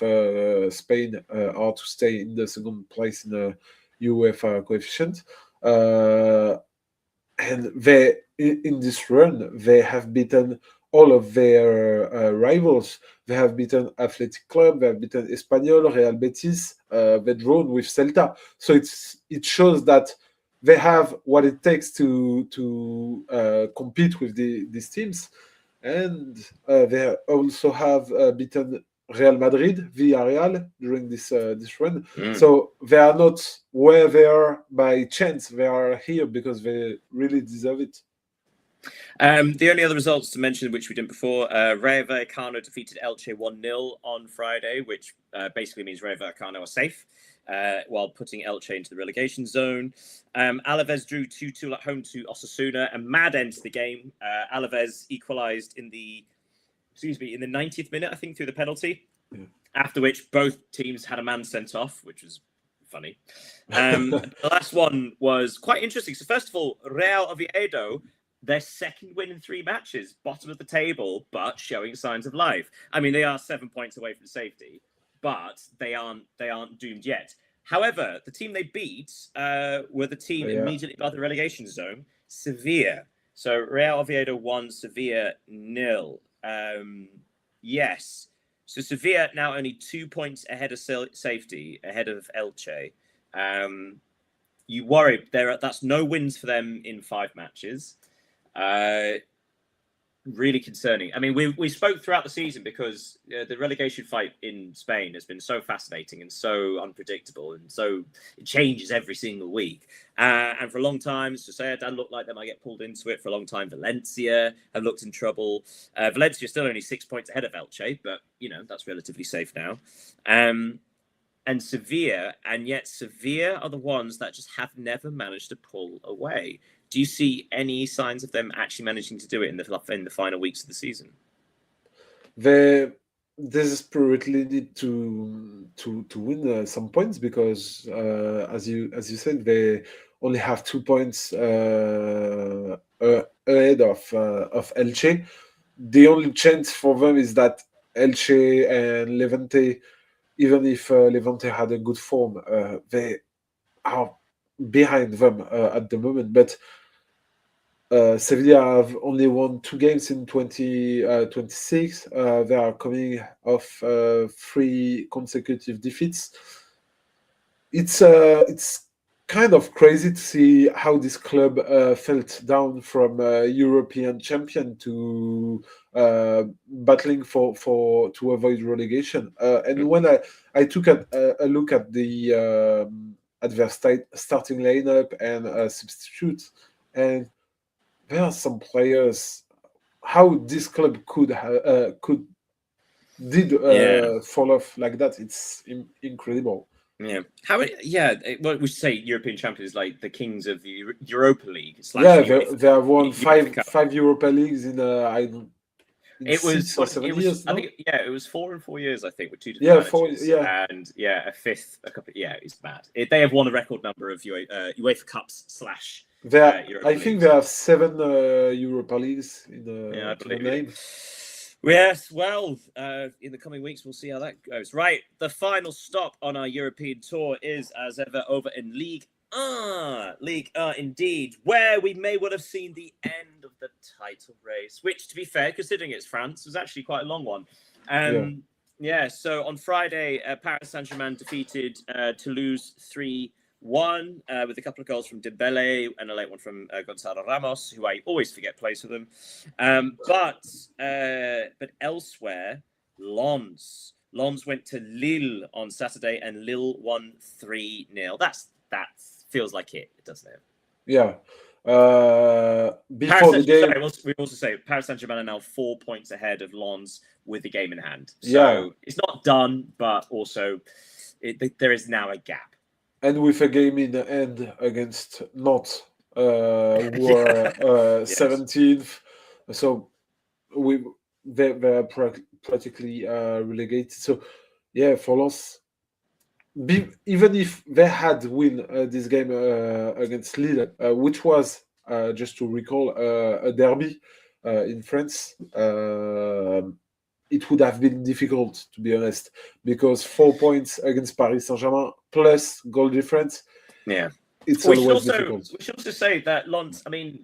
Spain are to stay in the second place in the UEFA coefficient. And they, in this run, they have beaten all of their rivals. They have beaten Athletic Club, they have beaten Espanyol, Real Betis, they drawn with Celta. So it shows that they have what it takes to compete with these teams. And they also have beaten Real Madrid, Villarreal during this run. So they are not where they are by chance. They are here because they really deserve it. The only other results to mention, which we didn't before, Rayo Vallecano defeated Elche 1-0 on Friday, which basically means Rayo Vallecano are safe, while putting Elche into the relegation zone. Alaves drew 2-2 at home to Osasuna, and mad end to the game. Alaves equalised in the 90th minute, I think, through the penalty. After which both teams had a man sent off, which was funny. The last one was quite interesting. So first of all, Real Oviedo, their second win in 3 matches, bottom of the table, but showing signs of life. I mean, they are 7 points away from safety, but they aren't doomed yet. However, the team they beat were the team immediately above the relegation zone, Sevilla. So Real Oviedo 1, Sevilla 0. Yes. So Sevilla now only 2 points ahead of safety, ahead of Elche. You worry that's no wins for them in 5 matches. Really concerning. I mean, we spoke throughout the season because the relegation fight in Spain has been so fascinating and so unpredictable, and so it changes every single week. And for a long time, Sociedad looked like they might get pulled into it. For a long time, Valencia have looked in trouble. Valencia is still only 6 points ahead of Elche, but that's relatively safe now. And Sevilla, and yet Sevilla are the ones that just have never managed to pull away. Do you see any signs of them actually managing to do it in the final weeks of the season? They desperately need to win some points because, as you said, they only have 2 points ahead of Elche. The only chance for them is that Elche and Levante, even if Levante had a good form, they are behind them at the moment. But Sevilla have only won 2 games in 2026. They are coming off 3 consecutive defeats. It's kind of crazy to see how this club felt down from European champion to battling to avoid relegation. And when I took a look at their starting lineup and substitutes, and there are some players how this club could did Yeah. fall off like that. It's incredible. Yeah. Well, we should say European champions, like the kings of the Europa League / Yeah, UEFA, they have won UEFA Cup. five Europa Leagues in in It was 6 or 7 years. I No, think it was 4 in 4 years, I think, with two yeah, different managers, and a fifth a couple. Yeah, it's mad. They have won a record number of UEFA Cups / Europa I think Leagues. they have 7 Europa Leagues in Yeah, I to the believe name. it. Yes, well, in the coming weeks, we'll see how that goes. Right, the final stop on our European tour is, as ever, over in Ligue 1. Ligue 1, indeed, where we may well have seen the end of the title race, which, to be fair, considering it's France, was actually quite a long one. So on Friday, Paris Saint-Germain defeated Toulouse 3-1 with a couple of goals from Dembele and a late one from Gonzalo Ramos, who I always forget plays for them. But elsewhere, Lens went to Lille on Saturday, and Lille won 3-0. That feels like it, doesn't it? Yeah. Before the game, we also say Paris Saint-Germain are now 4 points ahead of Lens with the game in hand. So yeah, it's not done, but also there is now a gap. and with a game in the end against Nantes, who were 17th, so they're practically relegated. So yeah, for Lens, even if they had win this game against Lille, which was just to recall a derby in France, it would have been difficult, to be honest, because 4 points against Paris Saint-Germain plus goal difference. Yeah. It's always difficult. We should also say that Lens,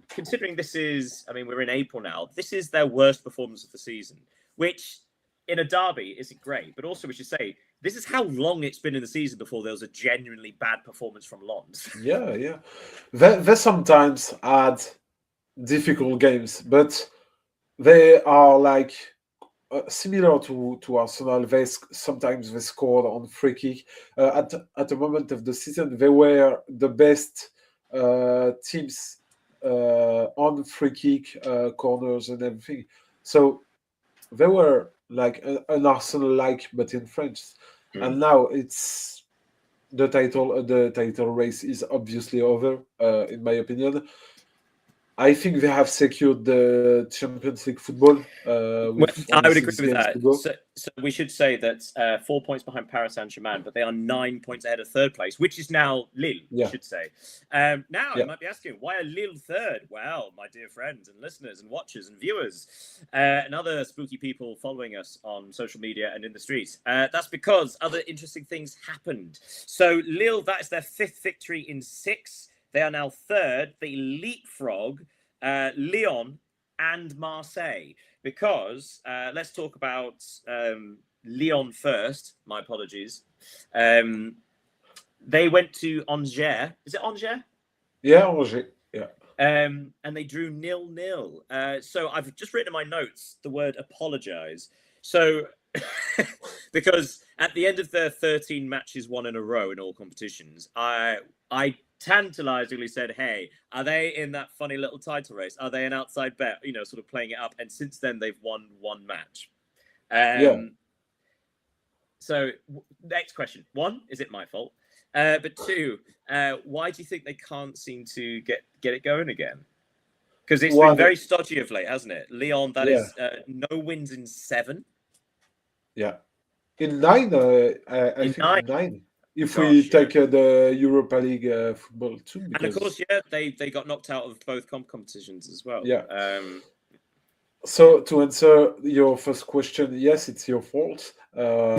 considering we're in April now, this is their worst performance of the season, which in a derby isn't great, but also we should say this is how long it's been in the season before there was a genuinely bad performance from Lens. Yeah. They sometimes had difficult games, but they are like similar to Arsenal. Sometimes they scored on free kick. At the moment of the season, they were the best teams on free kick, corners, and everything. So they were like an Arsenal-like, but in French. And now it's the title race is obviously over, in my opinion. I think they have secured the Champions League football. I would agree with that. So we should say that 4 points behind Paris Saint-Germain, but they are 9 points ahead of third place, which is now Lille, we should say. You might be asking, why are Lille third? Well, my dear friends and listeners and watchers and viewers and other spooky people following us on social media and in the streets, that's because other interesting things happened. So Lille, that is their 5th victory in 6. They are now third. They leapfrog Lyon and Marseille because let's talk about Lyon first. My apologies. They went to Angers. Is it Angers? Yeah, Angers. Yeah. And they drew 0-0. So I've just written in my notes the word apologize. So because at the end of their 13 matches won in a row in all competitions, I tantalizingly said, hey, are they in that funny little title race? Are they an outside bet? Sort of playing it up. And since then, they've won 1 match. So next question. 1, is it my fault? But 2, why do you think they can't seem to get it going again? Because it's been very stodgy of late, hasn't it? Lyon, that is no wins in 7. Yeah. In 9, I think 9. If we take the Europa League football too. And of course, they got knocked out of both competitions as well. Yeah. So to answer your first question, yes, it's your fault. And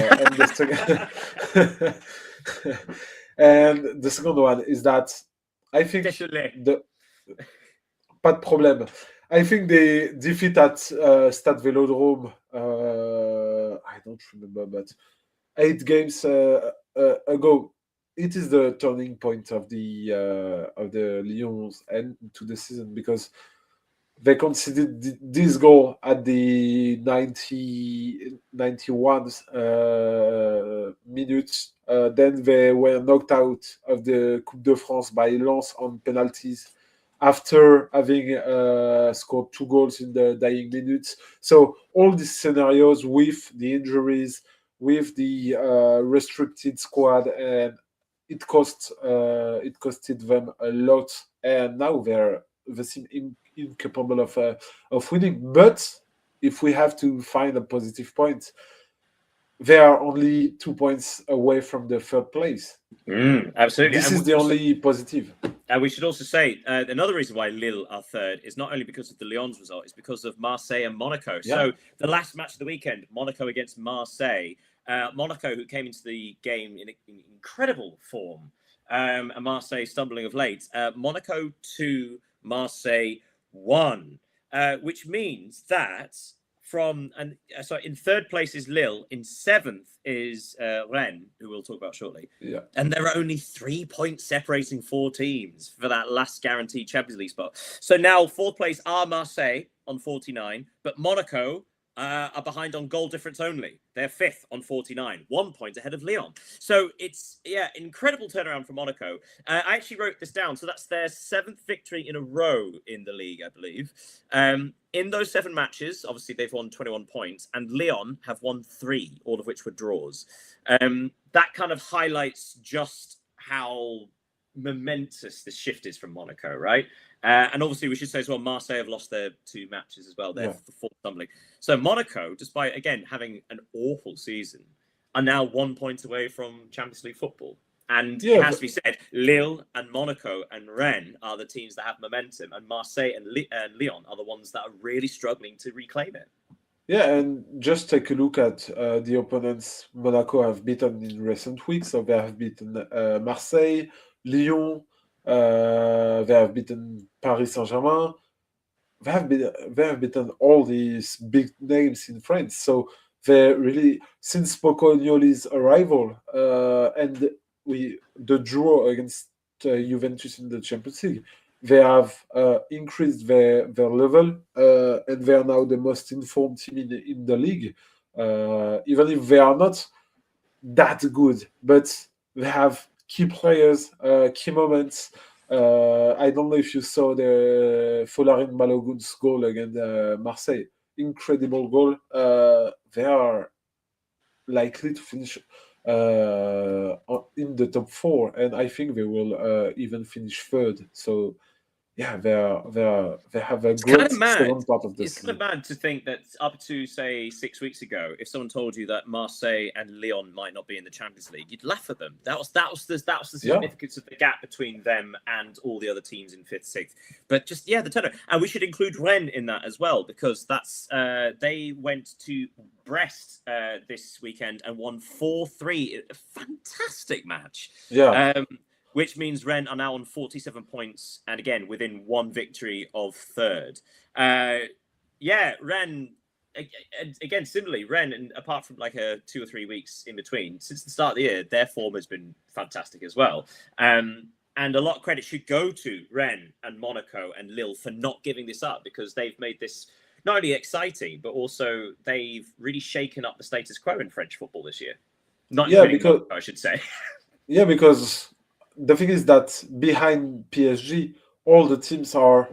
the second one is that I think pas de problème. I think the defeat at Stade Vélodrome, I don't remember, but 8 games ago, it is the turning point of the Lyon's end to the season because they conceded this goal at the 91 minutes. Then they were knocked out of the Coupe de France by Lens on penalties after having scored 2 goals in the dying minutes. So all these scenarios with the injuries, with the restricted squad, and it costed them a lot, and now they seem incapable of winning. But if we have to find a positive point, they are only 2 points away from the third place. Absolutely. This is the only positive. And we should also say another reason why Lille are third is not only because of the Lyon's result, it's because of Marseille and Monaco. Yeah. So the last match of the weekend, Monaco against Marseille. Monaco, who came into the game in incredible form, and Marseille stumbling of late. Monaco 2, Marseille 1, which means that in third place is Lille, in seventh is Rennes, who we'll talk about shortly. Yeah. And there are only 3 points separating 4 teams for that last guaranteed Champions League spot. So now fourth place are Marseille on 49, but Monaco are behind on goal difference only. They're fifth on 49, 1 point ahead of Lyon. So it's, incredible turnaround for Monaco. I actually wrote this down. So that's their 7th victory in a row in the league, I believe. In those 7 matches, obviously they've won 21 points, and Lyon have won 3, all of which were draws. That kind of highlights just how momentous this shift is from Monaco, right? And obviously we should say as well, Marseille have lost their 2 matches as well. They're the 4th stumbling. So Monaco, despite, again, having an awful season, are now 1 point away from Champions League football. And it has to be said, Lille and Monaco and Rennes are the teams that have momentum, and Marseille and Lyon are the ones that are really struggling to reclaim it. Yeah, and just take a look at the opponents Monaco have beaten in recent weeks. So they have beaten Marseille, Lyon, they have beaten Paris Saint-Germain. They have beaten all these big names in France. So they really, since Pocognoli's arrival and the draw against Juventus in the Champions League, they have increased their level, and they are now the most informed team in the league. Even if they are not that good, but they have key players, key moments. I don't know if you saw the Folarin Balogun's goal against Marseille. Incredible goal. They are likely to finish in the top 4, and I think they will even finish third. So yeah, they have a great second part of the season. It's kind of mad to think that up to, say, 6 weeks ago, if someone told you that Marseille and Lyon might not be in the Champions League, you'd laugh at them. That was the significance of the gap between them and all the other teams in 5th, 6th. But just, the turnover. And we should include Rennes in that as well, because that's they went to Brest this weekend and won 4-3. A fantastic match. Yeah. Which means Rennes are now on 47 points, and again, within 1 victory of third. Rennes, again, similarly, Rennes, and apart from like 2 or 3 weeks in between, since the start of the year, their form has been fantastic as well. And a lot of credit should go to Rennes and Monaco and Lille for not giving this up, because they've made this not only exciting, but also they've really shaken up the status quo in French football this year. Monaco, I should say. Yeah, because the thing is that behind PSG, all the teams are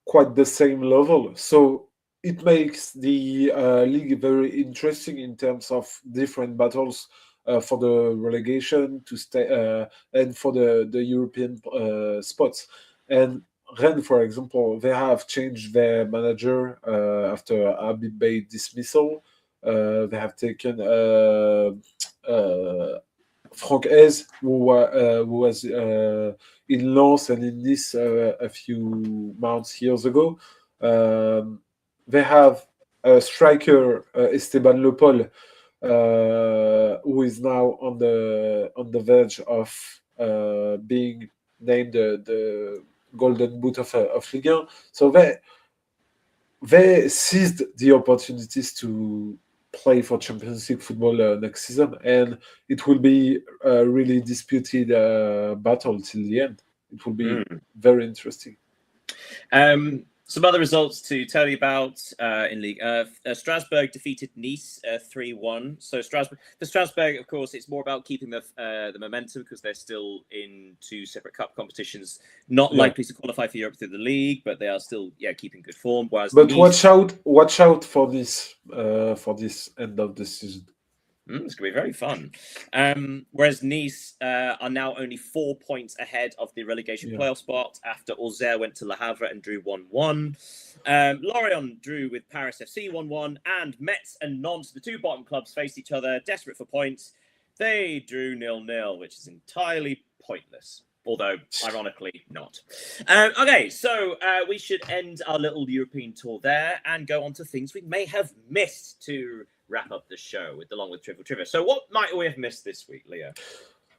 quite the same level. So it makes the league very interesting in terms of different battles for the relegation to stay and for the European spots. And Rennes, for example, they have changed their manager after Habib Bey's dismissal. They have taken Franck Hez, who was in Lens and in Nice a few years ago. They have a striker, Esteban Le Paul, who is now on the verge of being named the Golden Boot of Ligue 1. So they seized the opportunities to play for Champions League football next season, and it will be a really disputed battle till the end. It will be very interesting. Some other results to tell you about in League. Strasbourg defeated Nice 3-1. So Strasbourg, of course, it's more about keeping the momentum because they're still in two separate cup competitions, not likely to qualify for Europe through the league, but they are still keeping good form. Whereas but Nice, watch out for this end of the season. It's going to be very fun. Whereas Nice are now only 4 points ahead of the relegation playoff spot after Auxerre went to Le Havre and drew 1-1. Lorient drew with Paris FC 1-1, and Metz and Nantes, the two bottom clubs, faced each other, desperate for points. They drew 0-0, which is entirely pointless. Although, ironically, not. Okay, so we should end our little European tour there and go on to things we may have missed to wrap up the show along with Trivial Trivia. So what might we have missed this week, Leo?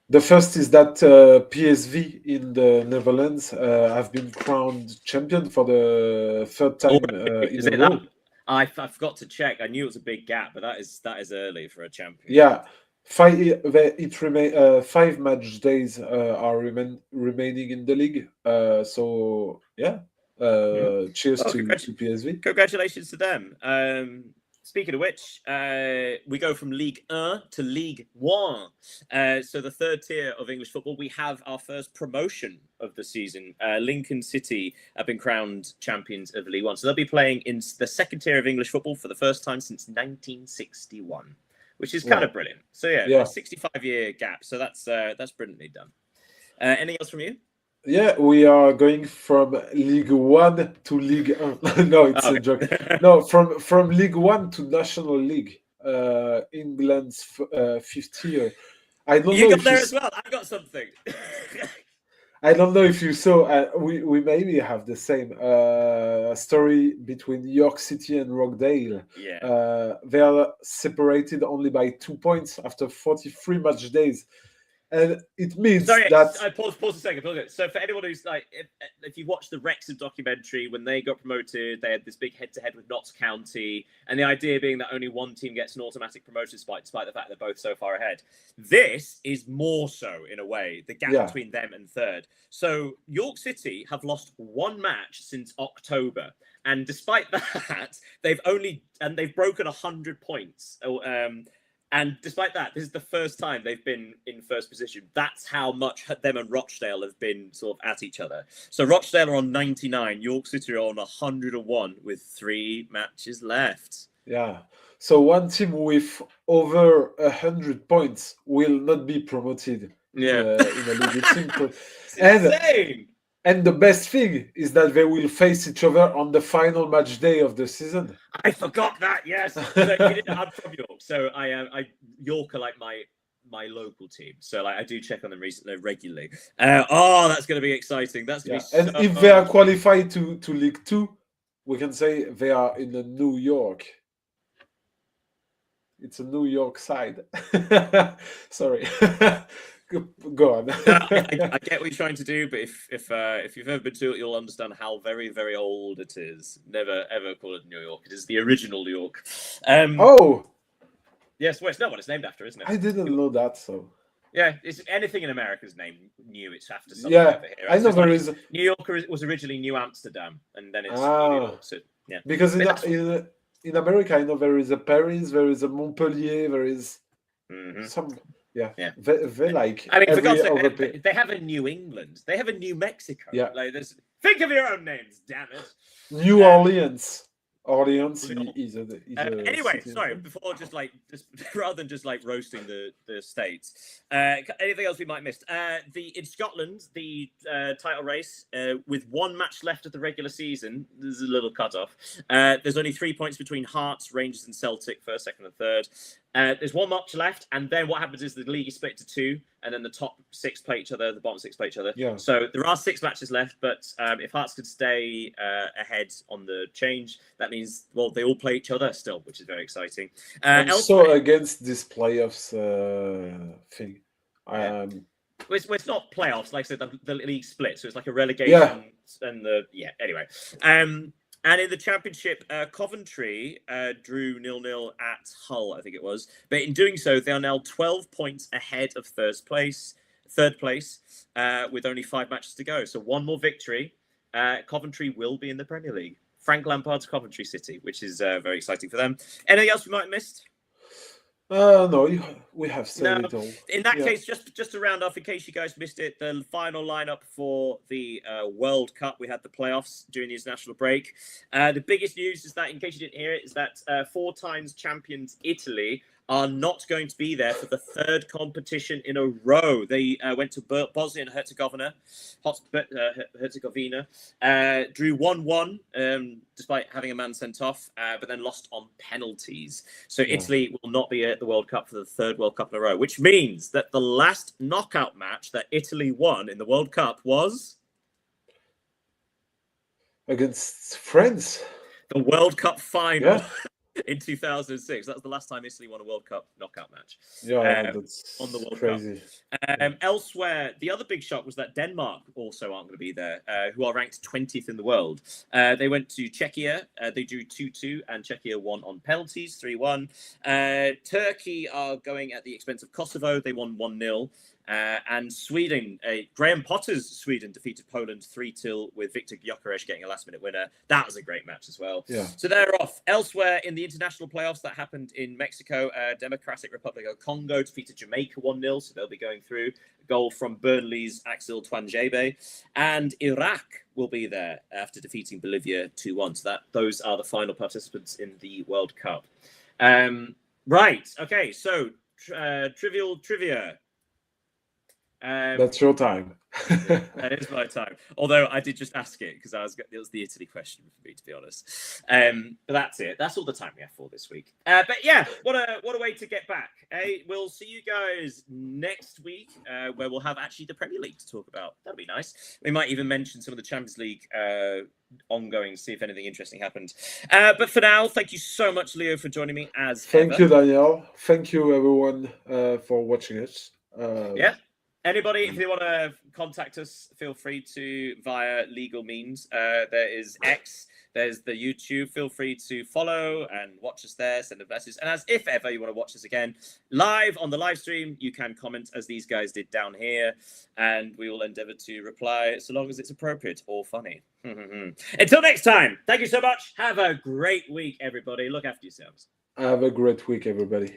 The first is that PSV in the Netherlands have been crowned champion for the third time in a row. I forgot to check. I knew it was a big gap, but that is early for a champion. Yeah. 5 match days are remaining in the league. So yeah, cheers to PSV. Congratulations to them. Speaking of which, we go from Ligue 1 to Ligue 1. So the third tier of English football, we have our first promotion of the season. Lincoln City have been crowned champions of Ligue 1. So they'll be playing in the second tier of English football for the first time since 1961. Which is kind of brilliant. So a 65-year gap. So that's brilliantly done. Anything else from you? Yeah, we are going from Ligue 1 to Ligue 1. No, it's a joke. No, from Ligue 1 to National League, England's fifth tier. I don't know. You got there as well. I got something. I don't know if you saw. We maybe have the same story between York City and Rockdale. Yeah. They are separated only by 2 points after 43 match days. And it means that... I pause a second. So for anyone who's like, if you watch the Wrexham documentary, when they got promoted, they had this big head-to-head with Notts County, and the idea being that only one team gets an automatic promotion despite the fact they're both so far ahead. This is more so, in a way, the gap between them and third. So York City have lost one match since October. And despite that, they've broken 100 points. And despite that, this is the first time they've been in first position. That's how much them and Rochdale have been sort of at each other. So Rochdale are on 99, York City are on 101 with 3 matches left. Yeah. So one team with over 100 points will not be promoted in the league. It's insane. And the best thing is that they will face each other on the final match day of the season. I forgot that. Yes, so I'm from York, so York are like my local team. So like I do check on them regularly. That's going to be exciting. That's going to be. And if they are qualified to League 2, we can say they are in the New York. It's a New York side. Sorry. Go on. I get what you're trying to do, but if you've ever been to it, you'll understand how very, very old it is. Never ever call it New York. It is the original New York. Yes, well, it's not what it's named after, isn't it? I didn't know that. So yeah, it's anything in America's name new. It's after something. Yeah, over here. I know there is. New York was originally New Amsterdam, and then it's New York. So yeah, because in America, I know there is a Paris, there is a Montpellier, there is some. Yeah. They like. I mean, for God's sake, they have a New England. They have a New Mexico. Yeah. Like, think of your own names, damn it. New Orleans. Orleans is anyway, sorry. Before just rather than just like roasting the states. Anything else we might miss? In Scotland, the title race with 1 match left of the regular season. There's a little cutoff. There's only 3 points between Hearts, Rangers, and Celtic, first, second, and third. There's 1 match left, and then what happens is the league is split to 2, and then the top 6 play each other, the bottom 6 play each other. Yeah. So there are 6 matches left, but if Hearts could stay ahead on the change, that means, well, they all play each other still, which is very exciting. I'm so against this playoffs thing. It's not playoffs, like I said, the league split, so it's like a relegation and anyway. And in the championship, Coventry drew 0-0 at Hull, I think it was. But in doing so, they are now 12 points ahead of third place, with only 5 matches to go. So 1 more victory, Coventry will be in the Premier League. Frank Lampard's Coventry City, which is very exciting for them. Anything else we might have missed? No, we have said No. it all. In that case, just to round off, in case you guys missed it, the final lineup for the World Cup, we had the playoffs during the international break. The biggest news is that, in case you didn't hear it, is that 4 times champions Italy are not going to be there for the 3rd competition in a row. They went to Bosnia and Herzegovina, drew 1-1 despite having a man sent off, but then lost on penalties. So Italy will not be at the World Cup for the 3rd World Cup in a row, which means that the last knockout match that Italy won in the World Cup was against France. The World Cup final. Yeah. In 2006, that was the last time Italy won a World Cup knockout match. Yeah, that's on the World crazy. Cup. Elsewhere, the other big shock was that Denmark also aren't going to be there, who are ranked 20th in the world. They went to Czechia. They drew 2-2, and Czechia won on penalties, 3-1. Turkey are going at the expense of Kosovo. They won 1-0. And Sweden, Graham Potter's Sweden defeated Poland 3-2 with Viktor Gyökeres getting a last-minute winner. That was a great match as well. Yeah. So they're off. Elsewhere in the international playoffs that happened in Mexico, Democratic Republic of Congo defeated Jamaica 1-0, so they'll be going through. A goal from Burnley's Axel Tuanzebe. And Iraq will be there after defeating Bolivia 2-1. So those are the final participants in the World Cup. Right. Okay. So trivial trivia. That's your time. That is my time. Although I did just ask it because it was the Italy question for me, to be honest. But that's it. That's all the time we have for this week. But yeah, what a way to get back. We'll see you guys next week, where we'll have actually the Premier League to talk about. That'll be nice. We might even mention some of the Champions League ongoing, see if anything interesting happened. But for now, thank you so much, Leo, for joining me as Thank ever. you, Daniel. Thank you, everyone, for watching us. Yeah. Anybody, if they want to contact us, feel free to via legal means. There is X, there's the YouTube. Feel free to follow and watch us there, send a message. And if ever you want to watch us again live on the live stream, you can comment as these guys did down here, and we will endeavor to reply so long as it's appropriate or funny. Until next time, thank you so much. Have a great week, everybody. Look after yourselves. Have a great week, everybody.